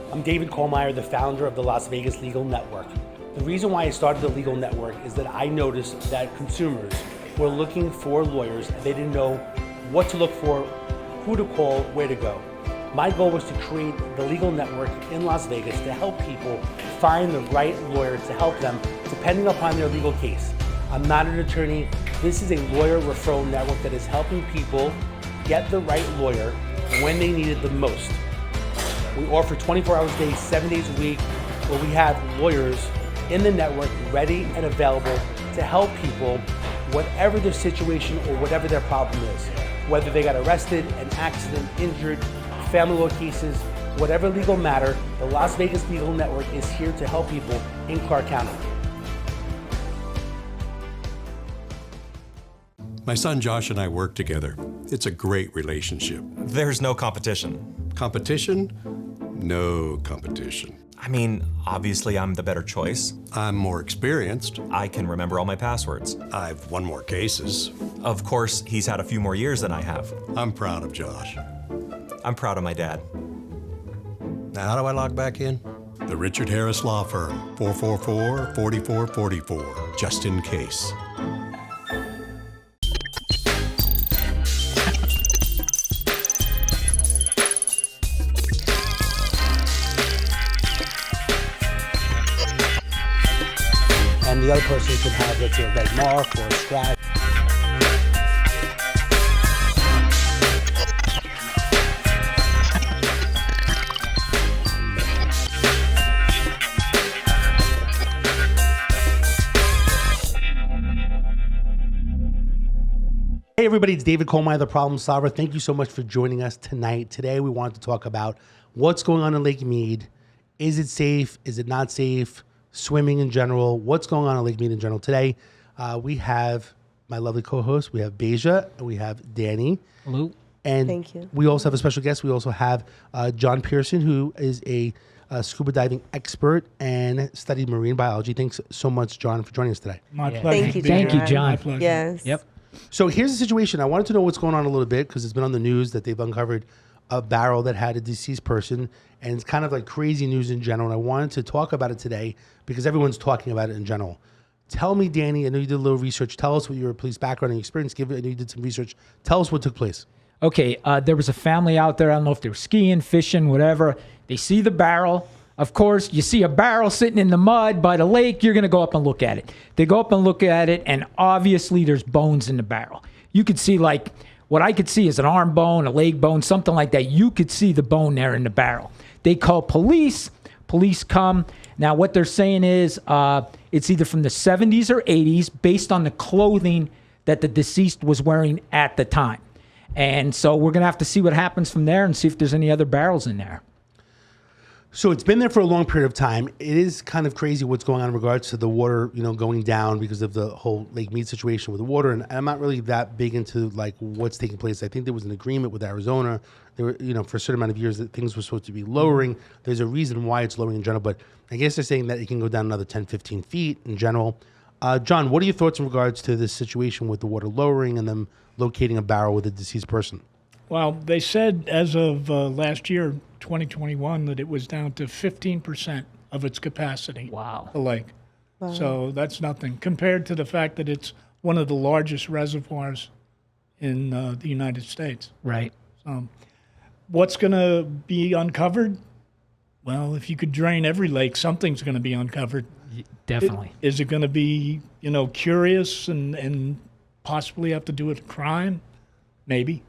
I'm David Kohlmeyer, the founder of the Las Vegas Legal Network. The reason why I started the Legal Network is that I noticed that consumers were looking for lawyers and they didn't know what to look for, who to call, where to go. My goal was to create the Legal Network in Las Vegas to help people find the right lawyer to help them depending upon their legal case. I'm not an attorney. This is a lawyer referral network that is helping people get the right lawyer when they need it the most. We offer 24 hours a day, 7 days a week, where we have lawyers in the network ready and available to help people, whatever their situation or whatever their problem is. Whether they got arrested, an accident, injured, family law cases, whatever legal matter, the Las Vegas Legal Network is here to help people in Clark County. My son Josh and I work together. It's a great relationship. There's no competition. Competition? No competition. I mean, obviously I'm the better choice. I'm more experienced. I can remember all my passwords. I've won more cases. Of course, he's had a few more years than I have. I'm proud of Josh. I'm proud of my dad. Now, how do I log back in? The Richard Harris Law Firm, 444-4444, just in case. And the other person could have, let's say, a red mark or a scratch. Hey everybody, it's David Kohlmeyer, the Problem Solver. Thank you so much for joining us tonight. Today we wanted to talk about what's going on in Lake Mead. Is it safe? Is it not safe? Swimming in general. What's going on in Lake Mead in general? Today we have my lovely co-host. We have Beja and we have Danny. Hello. And Thank you. We also have a special guest. We also have John Pearson, who is a scuba diving expert and studied marine biology. Thanks so much, John, for joining us today. My pleasure. Thank you, Thank you, John. My pleasure. Yes. Yep. So here's the situation. I wanted to know what's going on a little bit because it's been on the news that they've uncovered a barrel that had a deceased person, and it's kind of like crazy news in general. And I wanted to talk about it today because everyone's talking about it in general. Tell me, Danny, I know you did a little research. Tell us what your police background and experience. I know you did some research. Tell us what took place. Okay, there was a family out there. I don't know if they were skiing, fishing, whatever. They see the barrel. Of course, you see a barrel sitting in the mud by the lake, you're going to go up and look at it. They go up and look at it, and obviously there's bones in the barrel. You could see, like, what I could see is an arm bone, a leg bone, something like that. You could see the bone there in the barrel. They call police. Police come. Now, what they're saying is it's either from the 70s or 80s based on the clothing that the deceased was wearing at the time. And so we're going to have to see what happens from there and see if there's any other barrels in there. So it's been there for a long period of time. It is kind of crazy what's going on in regards to the water, going down because of the whole Lake Mead situation with the water. And I'm not really that big into like what's taking place. I think there was an agreement with Arizona. There were, for a certain amount of years that things were supposed to be lowering. There's a reason why it's lowering in general, but I guess they're saying that it can go down another 10, 15 feet in general. John, what are your thoughts in regards to this situation with the water lowering and them locating a barrel with a deceased person? Well, they said as of last year, 2021, that it was down to 15% of its capacity. Wow. The lake. Wow. So that's nothing compared to the fact that it's one of the largest reservoirs in the United States. Right. So what's going to be uncovered? Well, if you could drain every lake, something's going to be uncovered. Definitely. Is it going to be, curious and possibly have to do with a crime? Maybe.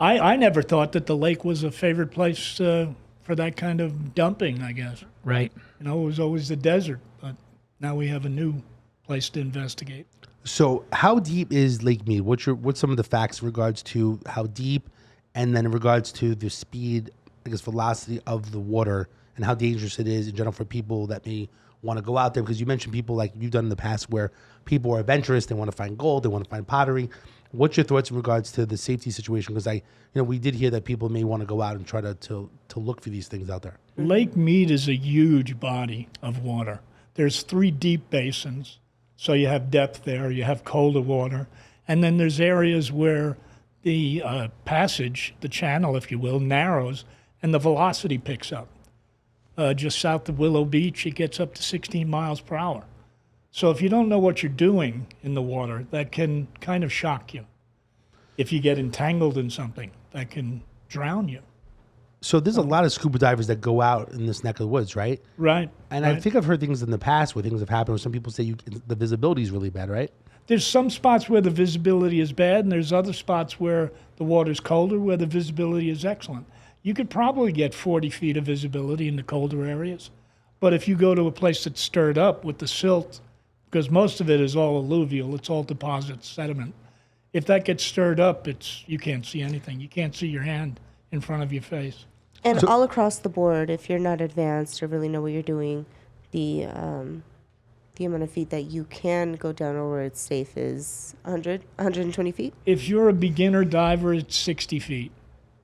I never thought that the lake was a favorite place for that kind of dumping, I guess. Right. It was always the desert, but now we have a new place to investigate. So how deep is Lake Mead? What's some of the facts in regards to how deep, and then in regards to the speed, I guess, velocity of the water and how dangerous it is in general for people that may want to go out there? Because you mentioned people like you've done in the past where people are adventurous, they want to find gold, they want to find pottery. What's your thoughts in regards to the safety situation? Because we did hear that people may want to go out and try to look for these things out there. Lake Mead is a huge body of water. There's 3 deep basins, so you have depth there, you have colder water, and then there's areas where the passage, the channel, if you will, narrows, and the velocity picks up. just south of Willow Beach, it gets up to 16 miles per hour. So if you don't know what you're doing in the water, that can kind of shock you. If you get entangled in something, that can drown you. So there's a lot of scuba divers that go out in this neck of the woods, right? Right. And right. I think I've heard things in the past where things have happened where some people say the visibility is really bad, right? There's some spots where the visibility is bad, and there's other spots where the water's colder, where the visibility is excellent. You could probably get 40 feet of visibility in the colder areas. But if you go to a place that's stirred up with the silt, because most of it is all alluvial, it's all deposit sediment. If that gets stirred up, you can't see anything. You can't see your hand in front of your face. And all across the board, if you're not advanced or really know what you're doing, the amount of feet that you can go down or where it's safe is 100, 120 feet? If you're a beginner diver, it's 60 feet.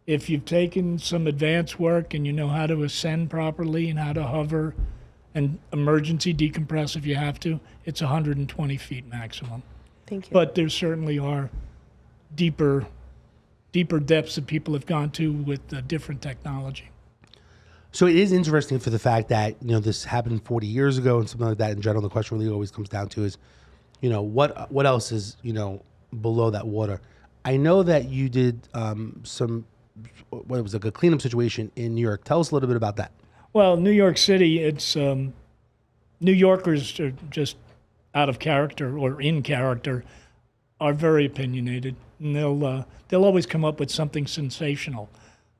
If you've taken some advanced work and you know how to ascend properly and how to hover and emergency decompress if you have to, it's 120 feet maximum. Thank you. But there certainly are deeper depths that people have gone to with different technology. So it is interesting for the fact that, this happened 40 years ago and something like that in general. The question really always comes down to is, what else is, below that water? I know that you did what was like a cleanup situation in New York. Tell us a little bit about that. Well, New York City, it's New Yorkers are just out of character or in character, are very opinionated. And they'll always come up with something sensational.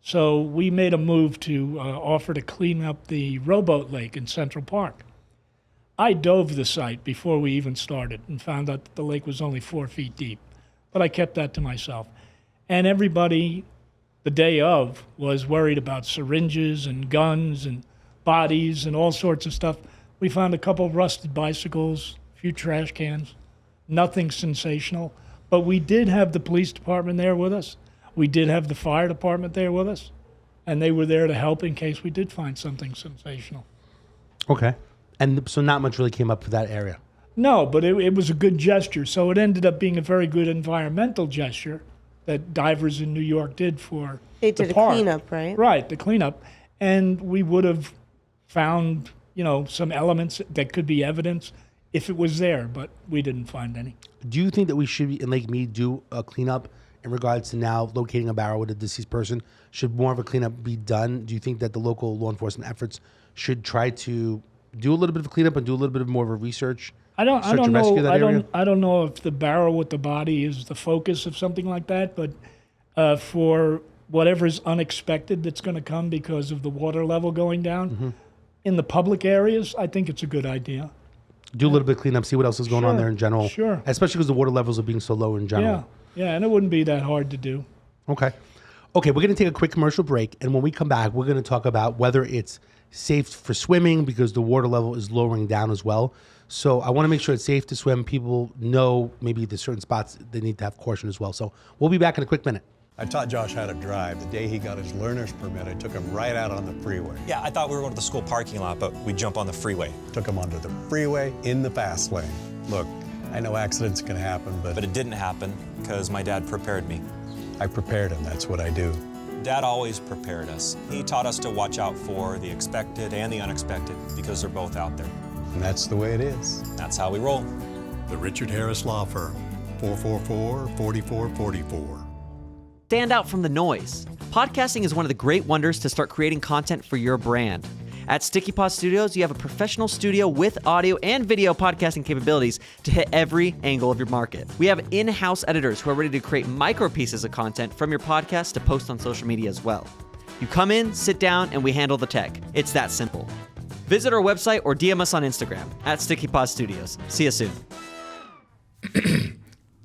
So we made a move to offer to clean up the rowboat lake in Central Park. I dove the site before we even started and found out that the lake was only 4 feet deep. But I kept that to myself. And everybody, the day of, was worried about syringes and guns and bodies and all sorts of stuff. We found a couple rusted bicycles, a few trash cans, nothing sensational. But we did have the police department there with us. We did have the fire department there with us. And they were there to help in case we did find something sensational. Okay. And so not much really came up for that area. No, but it was a good gesture. So it ended up being a very good environmental gesture that divers in New York did for They did the a park. cleanup, right? Right, the cleanup. And we would have found, some elements that could be evidence if it was there, but we didn't find any. Do you think that we should, in Lake Mead, do a cleanup in regards to now locating a barrel with a deceased person? Should more of a cleanup be done? Do you think that the local law enforcement efforts should try to do a little bit of a cleanup and do a little bit more of a research? I don't search and rescue that area? I don't know if the barrel with the body is the focus of something like that, but for whatever's unexpected that's going to come because of the water level going down in the public areas, I think it's a good idea. Do a little bit of cleanup, see what else is going on there in general. Sure. Especially because the water levels are being so low in general. Yeah, and it wouldn't be that hard to do. Okay, we're going to take a quick commercial break, and when we come back, we're going to talk about whether it's safe for swimming because the water level is lowering down as well. So I want to make sure it's safe to swim. People know maybe there's certain spots they need to have caution as well. So we'll be back in a quick minute. I taught Josh how to drive. The day he got his learner's permit, I took him right out on the freeway. Yeah, I thought we were going to the school parking lot, but we jump on the freeway. Took him onto the freeway in the fast lane. Look, I know accidents can happen, But it didn't happen because my dad prepared me. I prepared him. That's what I do. Dad always prepared us. He taught us to watch out for the expected and the unexpected because they're both out there. And that's the way it is. That's how we roll. The Richard Harris Law Firm, 444-4444. Stand out from the noise. Podcasting is one of the great wonders to start creating content for your brand. At Sticky Pod Studios, you have a professional studio with audio and video podcasting capabilities to hit every angle of your market. We have in-house editors who are ready to create micro pieces of content from your podcast to post on social media as well. You come in, sit down, and we handle the tech. It's that simple. Visit our website or DM us on Instagram at Sticky Pod Studios. See you soon.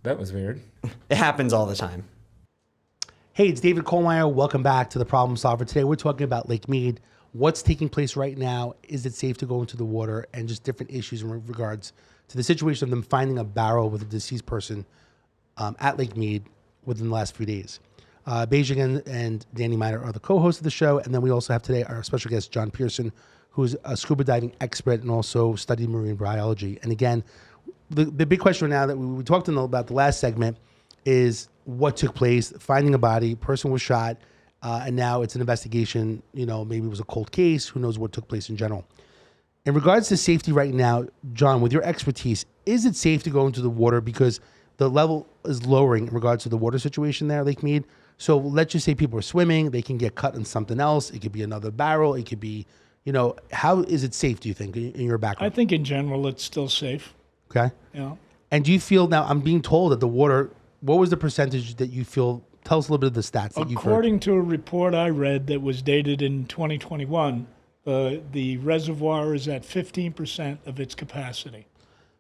That was weird. It happens all the time. Hey, it's David Kohlmeyer. Welcome back to The Problem Solver. Today we're talking about Lake Mead. What's taking place right now? Is it safe to go into the water? And just different issues in regards to the situation of them finding a barrel with a deceased person at Lake Mead within the last few days. Beijing and Danny Miner are the co-hosts of the show. And then we also have today our special guest, John Pearson, who's a scuba diving expert and also studied marine biology. And again, the big question now that we talked about the last segment is what took place, finding a body, person was shot, and now it's an investigation. Maybe it was a cold case. Who knows what took place in general? In regards to safety right now, John, with your expertise, is it safe to go into the water because the level is lowering in regards to the water situation there, Lake Mead? So let's just say people are swimming, they can get cut in something else. It could be another barrel. It could be, how is it safe, do you think, in your background? I think in general it's still safe. Okay. Yeah. And do you feel now, I'm being told that the water, what was the percentage that you feel, tell us a little bit of the stats that you've heard. According to a report I read that was dated in 2021, the reservoir is at 15% of its capacity.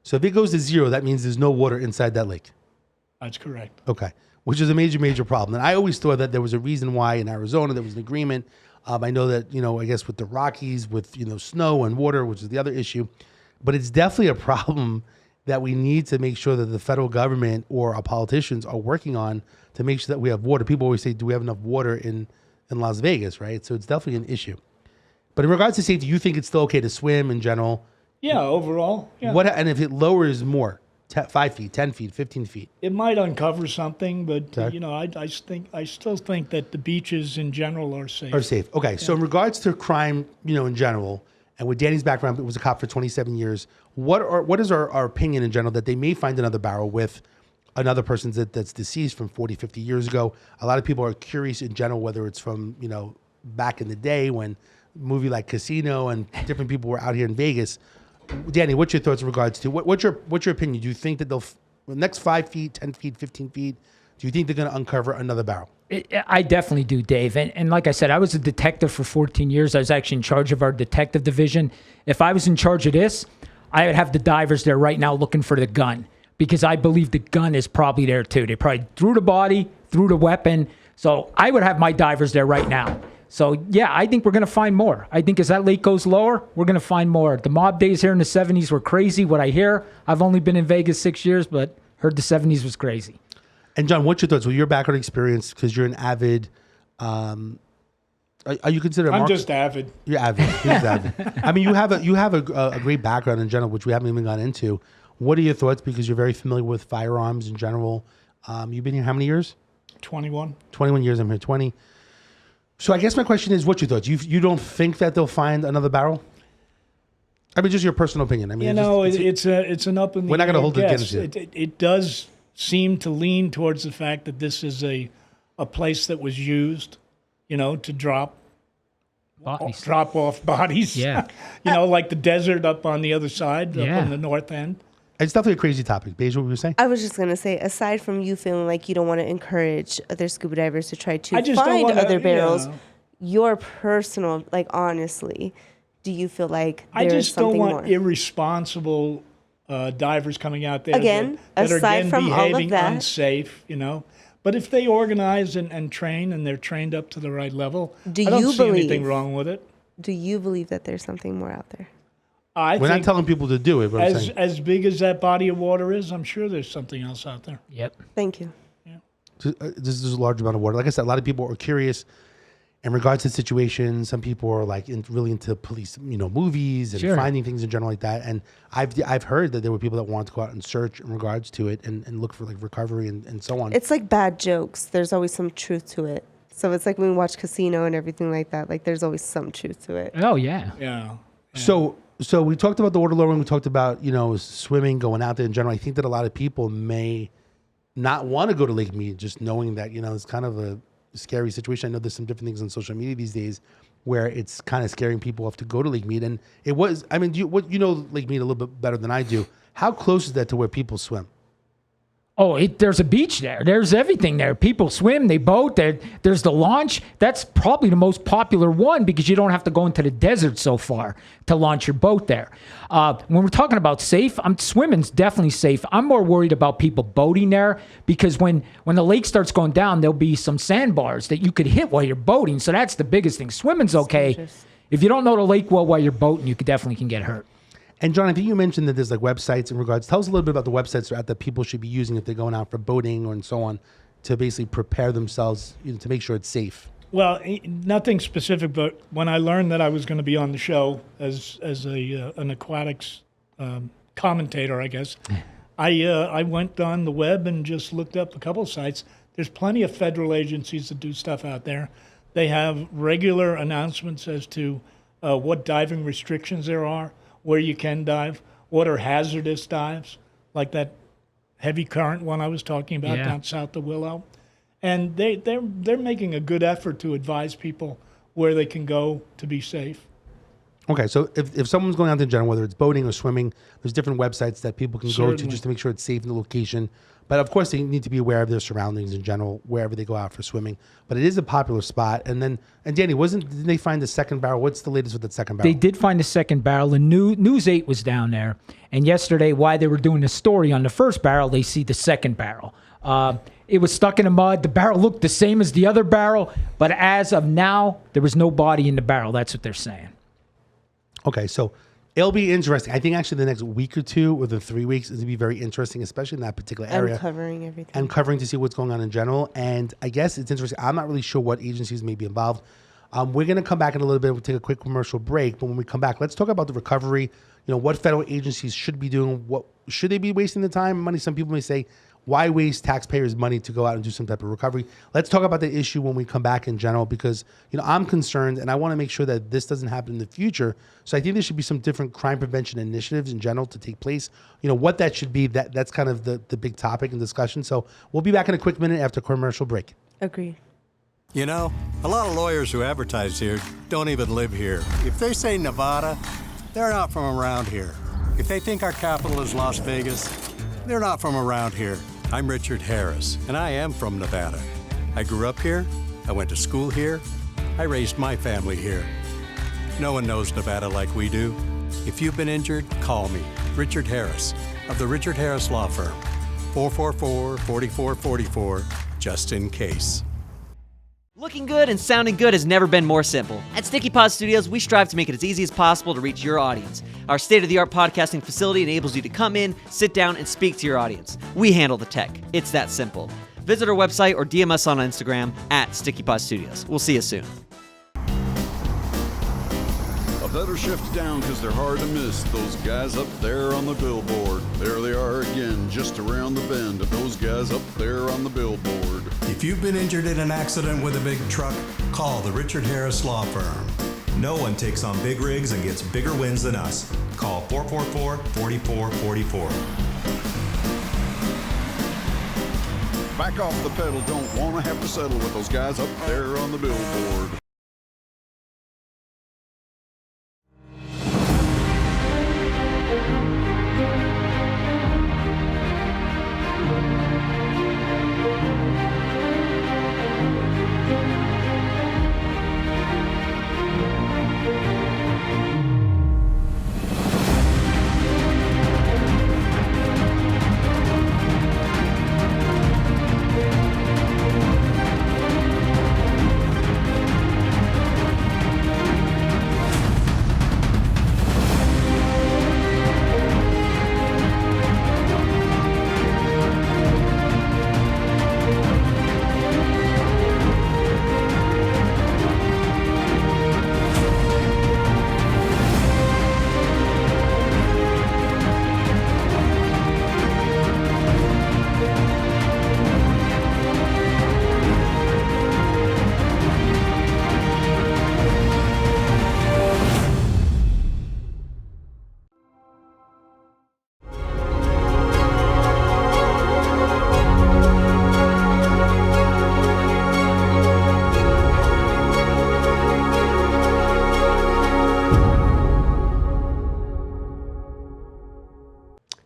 So if it goes to zero, that means there's no water inside that lake. That's correct. Okay. Which is a major, major problem. And I always thought that there was a reason why in Arizona there was an agreement. I know that, I guess with the Rockies, with, snow and water, which is the other issue. But it's definitely a problem that we need to make sure that the federal government or our politicians are working on to make sure that we have water. People always say, do we have enough water in Las Vegas, right? So it's definitely an issue. But in regards to safety, you think it's still okay to swim in general? Yeah, overall. Yeah. And if it lowers more, 5 feet, 10 feet, 15 feet? It might uncover something, but Okay. I still think that the beaches in general are safe. Are safe. Okay. So in regards to crime, in general, and with Danny's background, it was a cop for 27 years. What is our opinion in general that they may find another barrel with another person that's deceased from 40, 50 years ago? A lot of people are curious in general whether it's from, back in the day when movie like Casino and different people were out here in Vegas. Danny, what's your thoughts in regards to what's your opinion? Do you think that the next 5 feet, 10 feet, 15 feet, do you think they're going to uncover another barrel? I definitely do, Dave. And like I said, I was a detective for 14 years. I was actually in charge of our detective division. If I was in charge of this, I would have the divers there right now looking for the gun because I believe the gun is probably there too. They probably threw the body, threw the weapon. So I would have my divers there right now. So, yeah, I think we're going to find more. I think as that lake goes lower, we're going to find more. The mob days here in the 70s were crazy. What I hear, I've only been in Vegas 6 years, but heard the 70s was crazy. And, John, what's your thoughts? With your background experience, because you're an avid, are you considered I'm just avid. You're avid. He's avid. I mean, you have a great background in general, which we haven't even gone into. What are your thoughts? Because you're very familiar with firearms in general. You've been here how many years? 21. 21 years. I'm here 20. So I guess my question is, what's your thoughts? You don't think that they'll find another barrel? I mean, just your personal opinion. I mean, it's an up in the we're not going to hold it guess. against you. It does seem to lean towards the fact that this is a place that was used, to drop off bodies. Yeah. Like the desert up on the other side, up on the north end. It's definitely a crazy topic. Beige, what were you saying? I was just going to say, aside from you feeling like you don't want to encourage other scuba divers to try to I just don't find wanna- other barrels, yeah. your personal, honestly, do you feel like I there's just don't something want more? irresponsible divers coming out there Again, that are aside again from all of behaving that- unsafe, But if they organize and train and they're trained up to the right level, Do I don't you see anything believe- wrong with it. Do you believe that there's something more out there? I We're not think telling people to do it, but I'm saying. as big as that body of water is, I'm sure there's something else out there. Yep. Thank you. This is a large amount of water. Like I said, a lot of people are curious in regards to situations. Some people are really into police, movies and Sure. finding things in general like that. And I've heard that there were people that wanted to go out and search in regards to it and look for recovery and so on. It's like bad jokes. There's always some truth to it. So it's like when we watch Casino and everything like that. There's always some truth to it. Oh, yeah. Yeah. So we talked about the water lowering. We talked about, swimming, going out there in general. I think that a lot of people may not want to go to Lake Mead, just knowing that, it's kind of a scary situation. I know there's some different things on social media these days where it's kind of scaring people off to go to Lake Mead. And it was, I mean, you know Lake Mead a little bit better than I do. How close is that to where people swim? Oh, there's a beach there. There's everything there. People swim, they boat. There's the launch. That's probably the most popular one because you don't have to go into the desert so far to launch your boat there. When we're talking about safe, swimming's definitely safe. I'm more worried about people boating there because when the lake starts going down, there'll be some sandbars that you could hit while you're boating. So that's the biggest thing. Swimming's okay. dangerous. If you don't know the lake well while you're boating, you definitely can get hurt. And John, I think you mentioned that there's websites in regards. Tell us a little bit about the websites that people should be using if they're going out for boating or and so on to basically prepare themselves to make sure it's safe. Well, nothing specific, but when I learned that I was going to be on the show as an aquatics commentator, I guess, I went on the web and just looked up a couple of sites. There's plenty of federal agencies that do stuff out there. They have regular announcements as to what diving restrictions there are, where you can dive, what are hazardous dives, like that heavy current one I was talking about down south of Willow. And they're making a good effort to advise people where they can go to be safe. Okay, so if someone's going out to general, whether it's boating or swimming, there's different websites that people can go to just to make sure it's safe in the location. But of course, they need to be aware of their surroundings in general, wherever they go out for swimming. But it is a popular spot. And Danny, didn't they find the second barrel? What's the latest with the second barrel? They did find the second barrel, and News 8 was down there. And yesterday, while they were doing the story on the first barrel, they see the second barrel. It was stuck in the mud. The barrel looked the same as the other barrel, but as of now, there was no body in the barrel. That's what they're saying. Okay, so it'll be interesting. I think actually the next week or two, within 3 weeks, is going to be very interesting, especially in that particular area. And covering everything. And covering to see what's going on in general. And I guess it's interesting. I'm not really sure what agencies may be involved. We're going to come back in a little bit. We'll take a quick commercial break. But when we come back, let's talk about the recovery. You know, what federal agencies should be doing. What should they be wasting the time and money? Some people may say, why waste taxpayers' money to go out and do some type of recovery? Let's talk about the issue when we come back in general, because, you know, I'm concerned and I want to make sure that this doesn't happen in the future. So I think there should be some different crime prevention initiatives in general to take place. You know, what that should be, that's kind of the big topic and discussion. So we'll be back in a quick minute after commercial break. Agreed. You know, a lot of lawyers who advertise here don't even live here. If they say Nevada, they're not from around here. If they think our capital is Las Vegas, they're not from around here. I'm Richard Harris, and I am from Nevada. I grew up here, I went to school here, I raised my family here. No one knows Nevada like we do. If you've been injured, call me, Richard Harris, of the Richard Harris Law Firm, 444-4444, just in case. Looking good and sounding good has never been more simple. At Sticky Pod Studios, we strive to make it as easy as possible to reach your audience. Our state-of-the-art podcasting facility enables you to come in, sit down, and speak to your audience. We handle the tech. It's that simple. Visit our website or DM us on Instagram at Sticky Pod Studios. We'll see you soon. Better shift down because they're hard to miss. Those guys up there on the billboard. There they are again, just around the bend. Those guys up there on the billboard. If you've been injured in an accident with a big truck, call the Richard Harris Law Firm. No one takes on big rigs and gets bigger wins than us. Call 444-4444. Back off the pedal, don't want to have to settle with those guys up there on the billboard.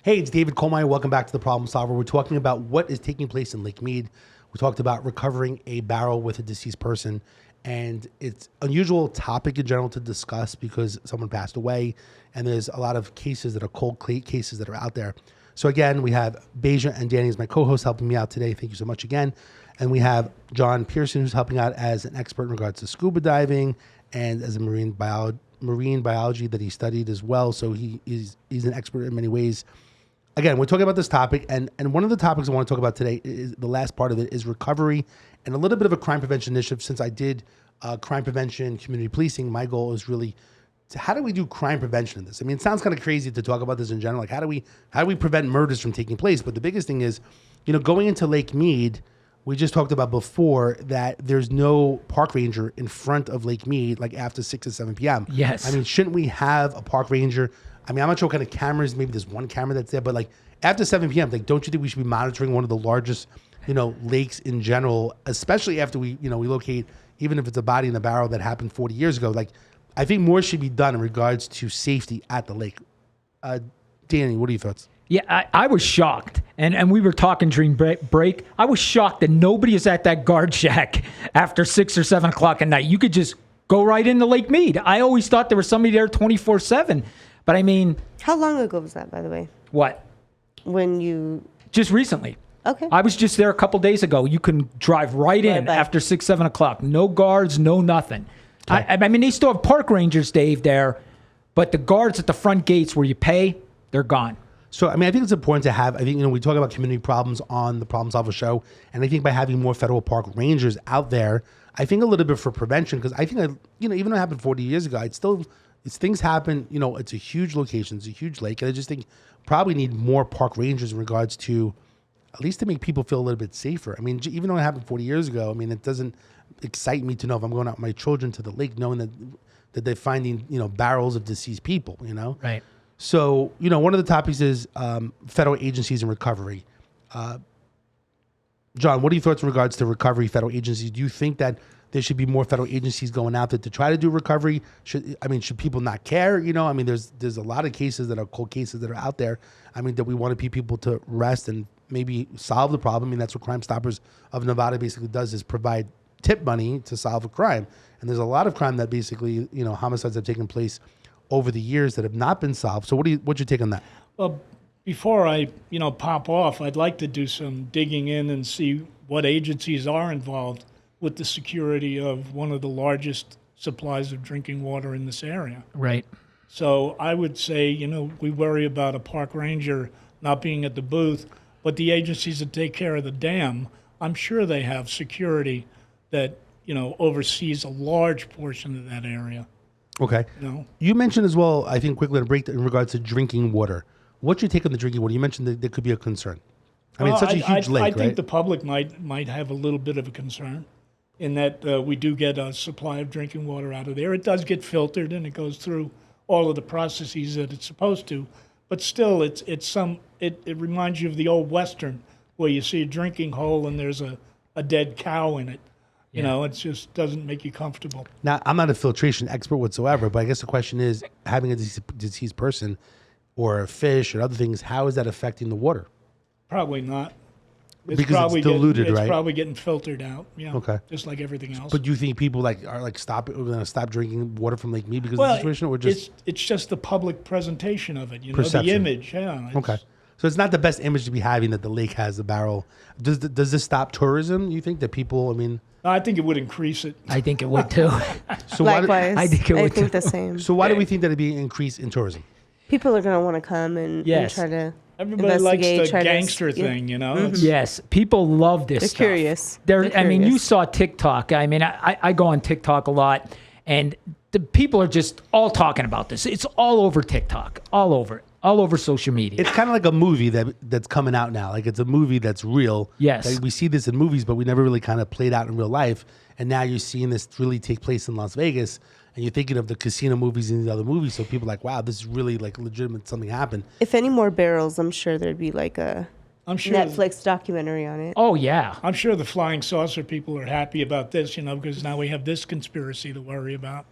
Hey, it's David Colmeyer. Welcome back to The Problem Solver. We're talking about what is taking place in Lake Mead. We talked about recovering a barrel with a deceased person, and it's an unusual topic in general to discuss because someone passed away, and there's a lot of cases that are cold cases that are out there. So again, we have Beja and Danny as my co-host helping me out today. Thank you so much again. And we have John Pearson, who's helping out as an expert in regards to scuba diving and as a marine biology that he studied as well. So he's an expert in many ways. Again, we're talking about this topic, and one of the topics I want to talk about today is the last part of it is recovery and a little bit of a crime prevention initiative. Since I did crime prevention, community policing, my goal is really how do we do crime prevention in this? I mean, it sounds kind of crazy to talk about this in general. Like, how do we prevent murders from taking place? But the biggest thing is, going into Lake Mead, we just talked about before that there's no park ranger in front of Lake Mead like after 6 or 7 p.m. Yes. I mean, shouldn't we have a park ranger? I mean, I'm not sure what kind of cameras. Maybe there's one camera that's there, but like after 7 p.m., like, don't you think we should be monitoring one of the largest, lakes in general, especially after we locate, even if it's a body in a barrel that happened 40 years ago? Like, I think more should be done in regards to safety at the lake. Danny, what are your thoughts? Yeah, I was shocked. And we were talking during break. I was shocked that nobody is at that guard shack after 6 or 7 o'clock at night. You could just go right into Lake Mead. I always thought there was somebody there 24/7. But I mean... How long ago was that, by the way? What? When you... Just recently. Okay. I was just there a couple days ago. You can drive right in back. after 6, 7 o'clock. No guards, no nothing. Okay. I mean, they still have park rangers, Dave, there. But the guards at the front gates where you pay, they're gone. So, I mean, I think it's important to have, I think, we talk about community problems on the Problem Solver show, and I think by having more federal park rangers out there, I think a little bit for prevention, because I think, even though it happened 40 years ago, things happen, it's a huge location, it's a huge lake, and I just think probably need more park rangers in regards to, at least to make people feel a little bit safer. I mean, even though it happened 40 years ago, I mean, it doesn't excite me to know if I'm going out with my children to the lake, knowing that they're finding, barrels of deceased people, Right. So, one of the topics is federal agencies and recovery. John, what are your thoughts in regards to recovery, federal agencies? Do you think that there should be more federal agencies going out there to try to do recovery? Should people not care? I mean, there's a lot of cases that are cold cases that are out there. I mean, that we want people to rest and maybe solve the problem. I mean, that's what Crime Stoppers of Nevada basically does, is provide tip money to solve a crime. And there's a lot of crime that basically, homicides have taken place over the years that have not been solved. So what's your take on that? Well, before I, pop off, I'd like to do some digging in and see what agencies are involved with the security of one of the largest supplies of drinking water in this area. Right. So I would say, we worry about a park ranger not being at the booth, but the agencies that take care of the dam, I'm sure they have security that, oversees a large portion of that area. Okay. You mentioned as well, I think quickly to break in regards to drinking water. What's your take on the drinking water? You mentioned that there could be a concern. I mean, it's such a huge lake, I think right? the public might have a little bit of a concern in that we do get a supply of drinking water out of there. It does get filtered and it goes through all of the processes that it's supposed to, but still, it reminds you of the old Western where you see a drinking hole and there's a dead cow in it. It just doesn't make you comfortable. Now, I'm not a filtration expert whatsoever, but I guess the question is, having a deceased person or a fish or other things, how is that affecting the water? Probably not. Because it's diluted, right? It's probably getting filtered out. Yeah. Okay. Just like everything else. But do you think people are going to stop drinking water from Lake Mead because of the situation, or just it's just the public presentation of it, perception. The image. Yeah. Okay. So it's not the best image to be having that the lake has a barrel. Does this stop tourism? You think that people? I mean, I think it would increase it. I think it would too. So Likewise, I think it would think the same. So why do we think that it'd be an increase in tourism? People are going to want to come and try to Everybody likes investigate, the gangster thing, It's, Yes, people love this They're stuff. curious. I mean, you saw TikTok. I mean, I go on TikTok a lot, and the people are just all talking about this. It's all over TikTok, all over social media. It's kind of like a movie that's coming out now. Like, it's a movie that's real. Yes. Like, we see this in movies, but we never really kind of played out in real life. And now you're seeing this really take place in Las Vegas, and you're thinking of the casino movies and these other movies. So people are like, wow, this is really like legitimate, something happened. If any more barrels, I'm sure there'd be like a Netflix documentary on it. Oh, yeah. I'm sure the flying saucer people are happy about this, because now we have this conspiracy to worry about.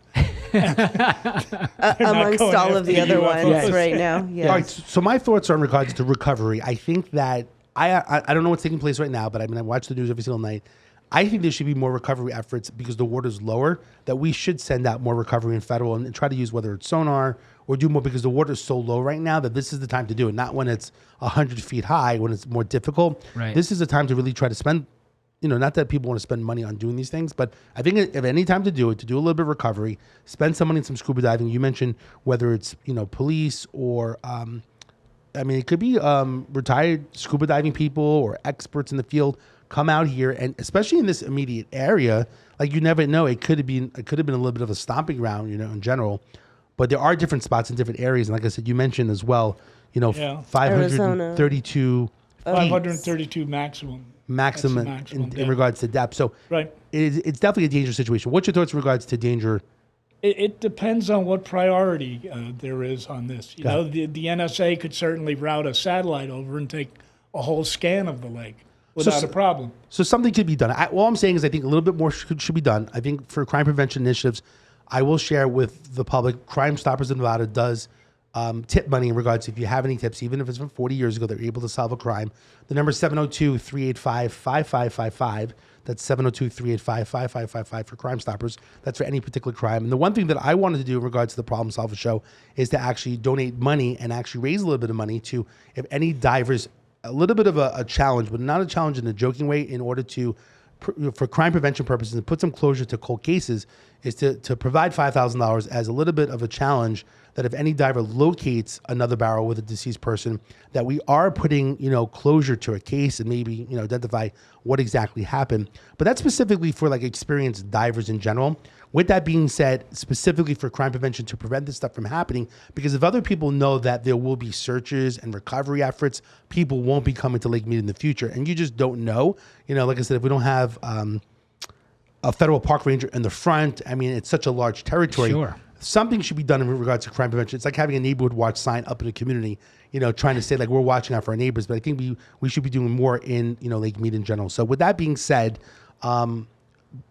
Amongst all of the other ones right now. Yes. All right, so my thoughts are in regards to recovery. I think that I don't know what's taking place right now, but I watch the news every single night. I think there should be more recovery efforts because the water's lower, that we should send out more recovery in federal and try to use whether it's sonar or do more, because the water's so low right now that this is the time to do it, not when it's 100 feet high, when it's more difficult. Right. This is the time to really try to spend, not that people want to spend money on doing these things, but I think if any time to do it, to do a little bit of recovery, spend some money in some scuba diving. You mentioned whether it's, police or, it could be retired scuba diving people or experts in the field come out here, and especially in this immediate area, like, you never know, it could have been a little bit of a stomping ground, in general. But there are different spots in different areas, and like I said, you mentioned as well, 532 532 maximum. maximum, maximum in depth. regards to depth. So Right. it's definitely a dangerous situation. What's your thoughts in regards to danger? It depends on what priority there is on this. You Got know, it. the NSA could certainly route a satellite over and take a whole scan of the lake without a problem. So something could be done. All I'm saying is I think a little bit more should be done. I think for crime prevention initiatives, I will share with the public, Crime Stoppers of Nevada does tip money in regards to if you have any tips, even if it's from 40 years ago, they're able to solve a crime. The number is 702-385-5555. That's 702-385-5555 for Crime Stoppers. That's for any particular crime. And the one thing that I wanted to do in regards to the Problem Solver Show is to actually donate money and actually raise a little bit of money to, if any divers, a little bit of a challenge, but not a challenge in a joking way, in order to, for crime prevention purposes, and put some closure to cold cases, is to provide $5,000 as a little bit of a challenge, that if any diver locates another barrel with a deceased person, that we are putting, closure to a case and maybe, identify what exactly happened. But that's specifically for like experienced divers in general. With that being said, specifically for crime prevention to prevent this stuff from happening, because if other people know that there will be searches and recovery efforts, people won't be coming to Lake Mead in the future. And you just don't know. Like I said, if we don't have a federal park ranger in the front, I mean, it's such a large territory. Sure. Something should be done in regards to crime prevention. It's like having a neighborhood watch sign up in a community, trying to say like we're watching out for our neighbors. But I think we should be doing more in, Lake Mead in general. So with that being said,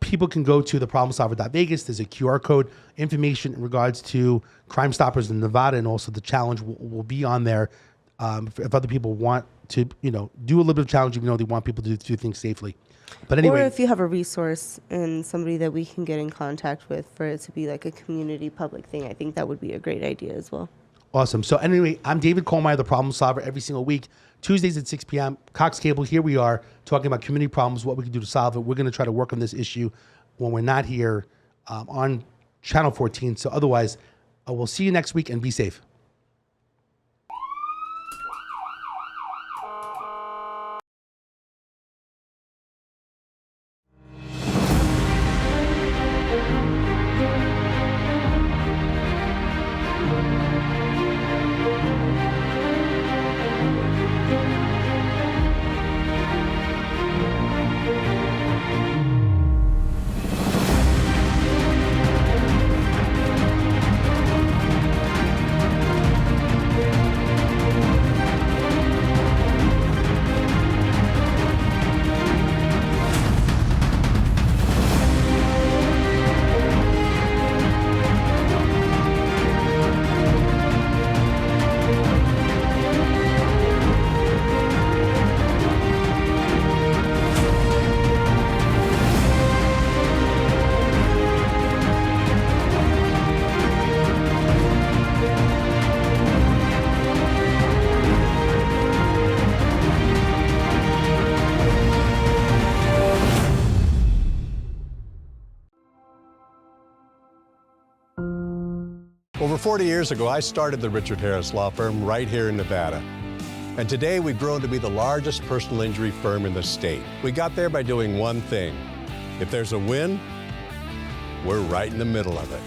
people can go to theproblemsolver.vegas. There's a QR code, information in regards to Crime Stoppers in Nevada, and also the challenge will be on there. If other people want to, do a little bit of challenge, even though they want people to do things safely. But anyway, or if you have a resource and somebody that we can get in contact with for it to be like a community public thing, I think that would be a great idea as well. Awesome. So anyway, I'm David Kohlmeyer, the Problem Solver, every single week, Tuesdays at 6 p.m. Cox Cable, here we are talking about community problems, what we can do to solve it. We're going to try to work on this issue when we're not here on Channel 14. So otherwise, we'll see you next week, and be safe. Over 40 years ago, I started the Richard Harris Law Firm right here in Nevada. And today we've grown to be the largest personal injury firm in the state. We got there by doing one thing. If there's a win, we're right in the middle of it.